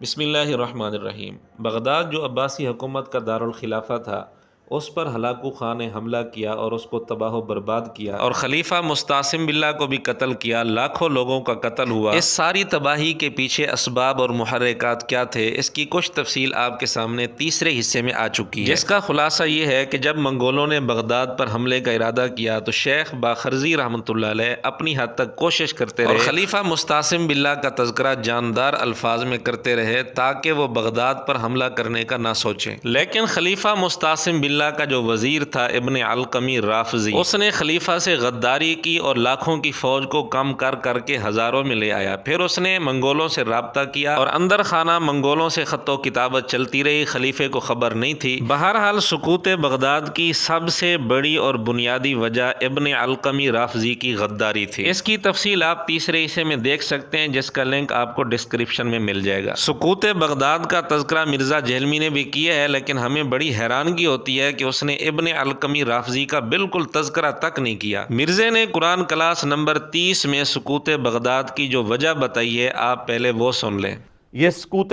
بسم اللہ الرحمن الرحیم۔ بغداد جو عباسی حکومت کا دارالخلافہ تھا، اس پر ہلاکو خان نے حملہ کیا اور اس کو تباہ و برباد کیا، اور خلیفہ مستعصم باللہ کو بھی قتل کیا۔ لاکھوں لوگوں کا قتل ہوا۔ اس ساری تباہی کے پیچھے اسباب اور محرکات کیا تھے، اس کی کچھ تفصیل آپ کے سامنے تیسرے حصے میں آ چکی ہے، جس کا خلاصہ یہ ہے کہ جب منگولوں نے بغداد پر حملے کا ارادہ کیا تو شیخ باخرزی رحمۃ اللہ علیہ اپنی حد تک کوشش کرتے رہے اور خلیفہ مستعصم باللہ کا تذکرہ جاندار الفاظ میں کرتے رہے تاکہ وہ بغداد پر حملہ کرنے کا نہ سوچیں۔ لیکن خلیفہ مستعصم باللہ کا جو وزیر تھا ابن علقمی رافضی، اس نے خلیفہ سے غداری کی اور لاکھوں کی فوج کو کم کر کر کے ہزاروں میں لے آیا۔ پھر اس نے منگولوں سے رابطہ کیا اور اندر خانہ منگولوں سے خط و کتابت چلتی رہی، خلیفے کو خبر نہیں تھی۔ بہرحال سقوط بغداد کی سب سے بڑی اور بنیادی وجہ ابن علقمی رافضی کی غداری تھی۔ اس کی تفصیل آپ تیسرے حصے میں دیکھ سکتے ہیں، جس کا لنک آپ کو ڈسکرپشن میں مل جائے گا۔ سقوط بغداد کا تذکرہ مرزا جہلمی نے بھی کیا ہے، لیکن ہمیں بڑی حیرانگی ہوتی ہے کہ اس نے ابن علقمی رافضی کا بالکل تذکرہ تک نہیں کیا۔ مرزے نے قرآن کلاس نمبر 30 میں سقوط بغداد کی جو وجہ بتائی ہے، آپ پہلے وہ سن لیں۔ یہ سقوط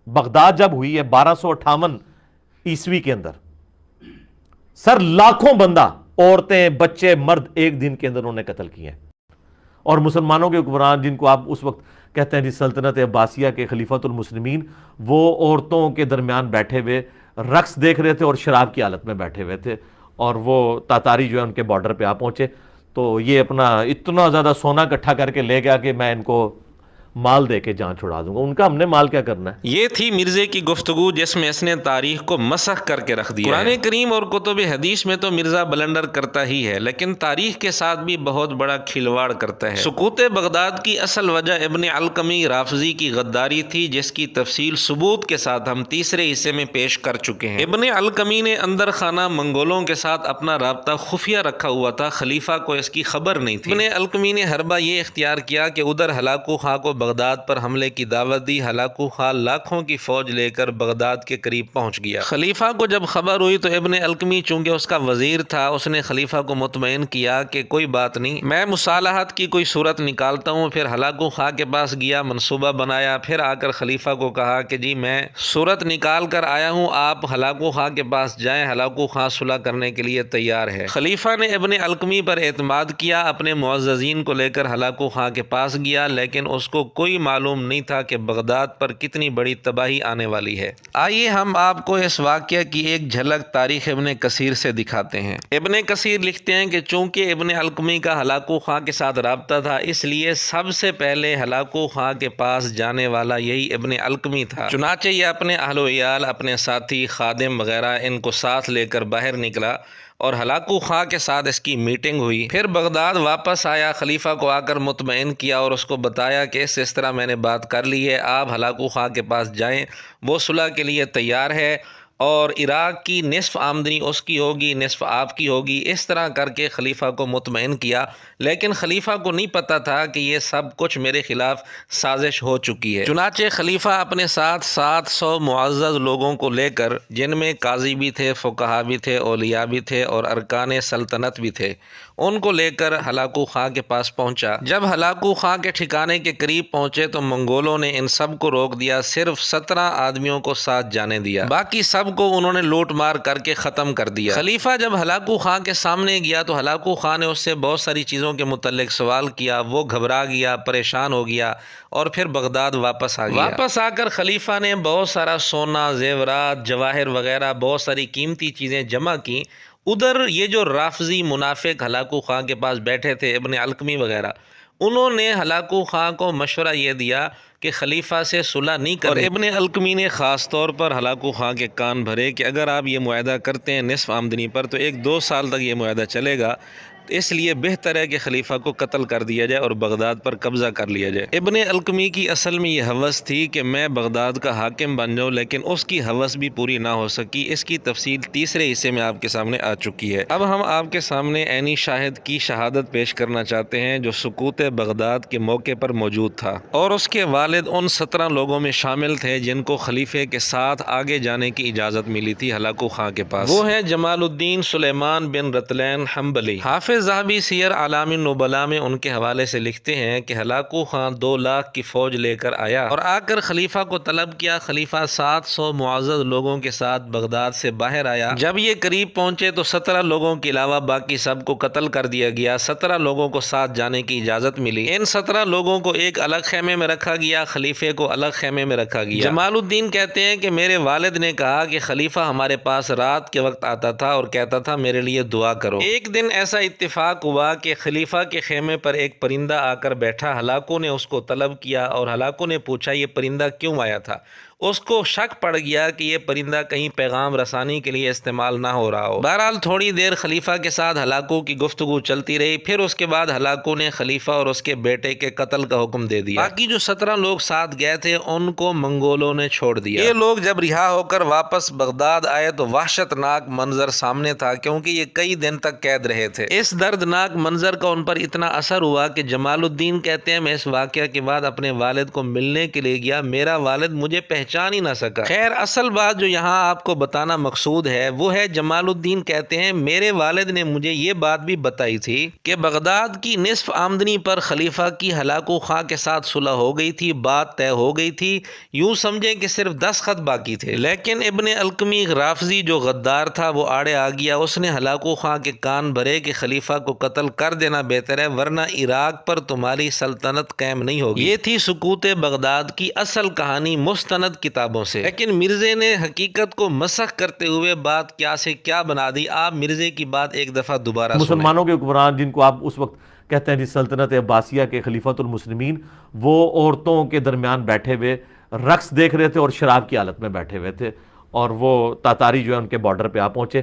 بغداد جب ہوئی ہے 1258 عیسوی کے اندر، سر لاکھوں بندہ، عورتیں، بچے، مرد ایک دن کے اندر انہوں نے قتل کیے ہیں۔ اور مسلمانوں کے حکمران، جن کو آپ اس وقت کہتے ہیں جی سلطنت عباسیہ کے خلیفۃ المسلمین، وہ عورتوں کے درمیان بیٹھے ہوئے رقص دیکھ رہے تھے اور شراب کی حالت میں بیٹھے ہوئے تھے، اور وہ تاتاری جو ہے ان کے بارڈر پہ آ پہنچے تو یہ اپنا اتنا زیادہ سونا اکٹھا کر کے لے گیا کہ میں ان کو مال دے کے جان چھڑا دوں گا۔ ان کا ہم نے مال کیا کرنا ہے؟ یہ تھی مرزے کی گفتگو، جس میں اس نے تاریخ کو مسخ کر کے رکھ دیا ہے۔ قرآن کریم اور کتب حدیث میں تو مرزا بلنڈر کرتا ہی ہے، لیکن تاریخ کے ساتھ بھی بہت بڑا کھلواڑ کرتا ہے۔ سقوط بغداد کی اصل وجہ ابن علقمی رافضی کی غداری تھی، جس کی تفصیل ثبوت کے ساتھ ہم تیسرے حصے میں پیش کر چکے ہیں۔ ابن علقمی نے اندر خانہ منگولوں کے ساتھ اپنا رابطہ خفیہ رکھا ہوا تھا، خلیفہ کو اس کی خبر نہیں تھی۔ ابن علقمی نے حربہ یہ اختیار کیا کہ ادھر ہلاکو خان کو بغداد پر حملے کی دعوت دی۔ ہلاکو خان لاکھوں کی فوج لے کر بغداد کے قریب پہنچ گیا۔ خلیفہ کو جب خبر ہوئی تو ابن علقمی چونکہ اس کا وزیر تھا، اس نے خلیفہ کو مطمئن کیا کہ کوئی بات نہیں، میں مصالحت کی کوئی صورت نکالتا ہوں۔ پھر ہلاکو خان کے پاس گیا، منصوبہ بنایا، پھر آ کر خلیفہ کو کہا کہ جی میں صورت نکال کر آیا ہوں، آپ ہلاکو خان کے پاس جائیں، ہلاکو خان صلح کرنے کے لیے تیار ہے۔ خلیفہ نے ابن علقمی پر اعتماد کیا، اپنے معززین کو لے کر ہلاکو خان کے پاس گیا، لیکن اس کو کوئی معلوم نہیں تھا کہ بغداد پر کتنی بڑی تباہی آنے والی ہے۔ آئیے ہم آپ کو اس واقعہ کی ایک جھلک تاریخ ابن کثیر سے دکھاتے ہیں۔ ابن کثیر لکھتے ہیں کہ چونکہ ابن علقمی کا ہلاکو خان کے ساتھ رابطہ تھا، اس لیے سب سے پہلے ہلاکو خان کے پاس جانے والا یہی ابن علقمی تھا۔ چنانچہ یہ اپنے اہل و عیال، اپنے ساتھی، خادم وغیرہ ان کو ساتھ لے کر باہر نکلا اور ہلاکو خان کے ساتھ اس کی میٹنگ ہوئی۔ پھر بغداد واپس آیا، خلیفہ کو آ کر مطمئن کیا اور اس کو بتایا کہ اس طرح میں نے بات کر لی ہے، آپ ہلاکو خان کے پاس جائیں، وہ صلح کے لیے تیار ہے، اور عراق کی نصف آمدنی اس کی ہوگی، نصف آپ کی ہوگی۔ اس طرح کر کے خلیفہ کو مطمئن کیا، لیکن خلیفہ کو نہیں پتہ تھا کہ یہ سب کچھ میرے خلاف سازش ہو چکی ہے۔ چنانچہ خلیفہ اپنے ساتھ 700 معزز لوگوں کو لے کر، جن میں قاضی بھی تھے، فقہا بھی تھے، اولیاء بھی تھے اور ارکان سلطنت بھی تھے، ان کو لے کر ہلاکو خان کے پاس پہنچا۔ جب ہلاکو خان کے ٹھکانے کے قریب پہنچے تو منگولوں نے ان سب کو روک دیا، صرف 17 آدمیوں کو ساتھ جانے دیا، باقی سب کو انہوں نے لوٹ مار کر کے ختم کر دیا۔ خلیفہ جب ہلاکو خان کے سامنے گیا تو ہلاکو خان نے اس سے بہت ساری چیزوں کے متعلق سوال کیا، وہ گھبرا گیا، پریشان ہو گیا اور پھر بغداد واپس آ گیا۔ واپس آ کر خلیفہ نے بہت سارا سونا، زیورات، جواہر وغیرہ، بہت ساری قیمتی چیزیں جمع کی۔ ادھر یہ جو رافضی منافق ہلاکو خان کے پاس بیٹھے تھے، ابن علقمی وغیرہ، انہوں نے ہلاکو خان کو مشورہ یہ دیا کہ خلیفہ سے صلح نہیں کریں، اور ابن علقمی نے خاص طور پر ہلاکو خان کے کان بھرے کہ اگر آپ یہ معاہدہ کرتے ہیں نصف آمدنی پر تو 1-2 سال تک یہ معاہدہ چلے گا، اس لیے بہتر ہے کہ خلیفہ کو قتل کر دیا جائے اور بغداد پر قبضہ کر لیا جائے۔ ابن علقمی کی اصل میں یہ ہوس تھی کہ میں بغداد کا حاکم بن جاؤں، لیکن اس کی ہوس بھی پوری نہ ہو سکی۔ اس کی تفصیل تیسرے حصے میں آپ کے سامنے آ چکی ہے۔ اب ہم آپ کے سامنے عینی شاہد کی شہادت پیش کرنا چاہتے ہیں جو سقوط بغداد کے موقع پر موجود تھا، اور اس کے والد ان 17 لوگوں میں شامل تھے جن کو خلیفے کے ساتھ آگے جانے کی اجازت ملی تھی ہلاکو خان کے پاس۔ وہ ہیں جمال الدین سلیمان بن رتلین حنبلی، حافظ ذہبی سیر اعلام النبلاء میں ان کے حوالے سے لکھتے ہیں کہ ہلاکو خان 2 لاکھ کی فوج لے کر آیا اور آ کر خلیفہ کو طلب کیا۔ خلیفہ 700 معزز لوگوں کے ساتھ بغداد سے باہر آیا۔ جب یہ قریب پہنچے تو 17 لوگوں کے علاوہ باقی سب کو قتل کر دیا گیا۔ 17 لوگوں کو ساتھ جانے کی اجازت ملی۔ ان 17 لوگوں کو ایک الگ خیمے میں رکھا گیا، خلیفے کو الگ خیمے میں رکھا گیا۔ جمال الدین کہتے ہیں کہ میرے والد نے کہا کہ خلیفہ ہمارے پاس رات کے وقت آتا تھا اور کہتا تھا میرے لیے دعا کرو۔ ایک دن ایسا اتفاق ہوا کہ خلیفہ کے خیمے پر ایک پرندہ آ کر بیٹھا۔ ہلاکو نے اس کو طلب کیا اور ہلاکو نے پوچھا یہ پرندہ کیوں آیا تھا۔ اس کو شک پڑ گیا کہ یہ پرندہ کہیں پیغام رسانی کے لیے استعمال نہ ہو رہا ہو۔ بہرحال تھوڑی دیر خلیفہ کے ساتھ ہلاکو کی گفتگو چلتی رہی، پھر اس کے بعد ہلاکو نے خلیفہ اور اس کے بیٹے کے قتل کا حکم دے دیا۔ باقی جو 17 لوگ ساتھ گئے تھے ان کو منگولوں نے چھوڑ دیا۔ یہ لوگ جب رہا ہو کر واپس بغداد آئے تو وحشت ناک منظر سامنے تھا، کیونکہ یہ کئی دن تک قید رہے تھے۔ اس دردناک منظر کا ان پر اتنا اثر ہوا کہ جمال الدین کہتے ہیں میں اس واقعہ کے بعد اپنے والد کو ملنے کے لیے گیا، میرا والد مجھے پہچان ہی نہ سکا۔ خیر اصل بات جو یہاں آپ کو بتانا مقصود ہے وہ ہے جمال الدین کہتے ہیں میرے والد نے مجھے یہ بات بھی بتائی تھی کہ بغداد کی نصف آمدنی پر خلیفہ کی ہلاکو خان کے ساتھ صلح ہو گئی تھی، بات طے ہو گئی تھی، یوں سمجھیں کہ صرف 10 خط باقی تھے، لیکن ابن القمی رافضی جو غدار تھا وہ آڑے آ گیا۔ اس نے ہلاکو خان کے کان بھرے کہ خلیفہ کو قتل کر دینا بہتر ہے ورنہ عراق پر تمہاری سلطنت قائم نہیں ہوگی۔ یہ تھی سقوط بغداد کی اصل کہانی مستند کتابوں سے، لیکن مرزے نے حقیقت کو مسخ کرتے ہوئے بات کیا سے کیا بنا دی۔ آپ مرزے کی بات ایک دفعہ دوبارہ سنیں۔ مسلمانوں کے حکمران جن کو آپ اس وقت کہتے ہیں جی سلطنت عباسیہ کے خلیفۃ المسلمین، وہ عورتوں کے درمیان بیٹھے ہوئے رقص دیکھ رہے تھے اور شراب کی حالت میں بیٹھے ہوئے تھے، اور وہ تاتاری جو ہے ان کے بارڈر پہ آ پہنچے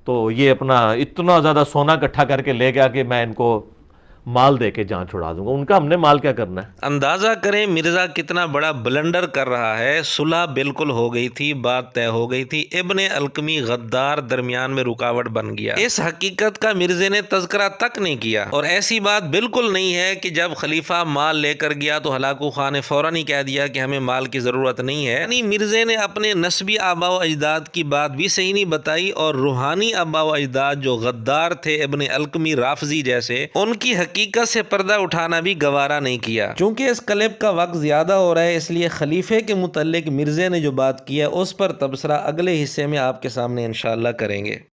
تو یہ اپنا اتنا زیادہ سونا اکٹھا کر کے لے گیا کہ میں ان کو مال دے کے جان چھڑا دوں گا۔ ان کا ہم نے مال کیا کرنا ہے؟ اندازہ کریں مرزا کتنا بڑا بلنڈر کر رہا ہے۔ صلح بالکل ہو گئی تھی، بات طے ہو گئی تھی، ابن القمی غدار درمیان میں رکاوٹ بن گیا۔ اس حقیقت کا مرزے نے تذکرہ تک نہیں کیا، اور ایسی بات بالکل نہیں ہے کہ جب خلیفہ مال لے کر گیا تو ہلاکو خان نے فوراً ہی کہہ دیا کہ ہمیں مال کی ضرورت نہیں ہے۔ یعنی مرزے نے اپنے نسبی آبا و اجداد کی بات بھی صحیح نہیں بتائی، اور روحانی آبا و اجداد جو غدار تھے ابن القمی رافضی جیسے، ان کی حقیقت سے پردہ اٹھانا بھی گوارا نہیں کیا۔ چونکہ اس کلپ کا وقت زیادہ ہو رہا ہے، اس لیے خلیفے کے متعلق مرزے نے جو بات کی ہے اس پر تبصرہ اگلے حصے میں آپ کے سامنے انشاءاللہ کریں گے۔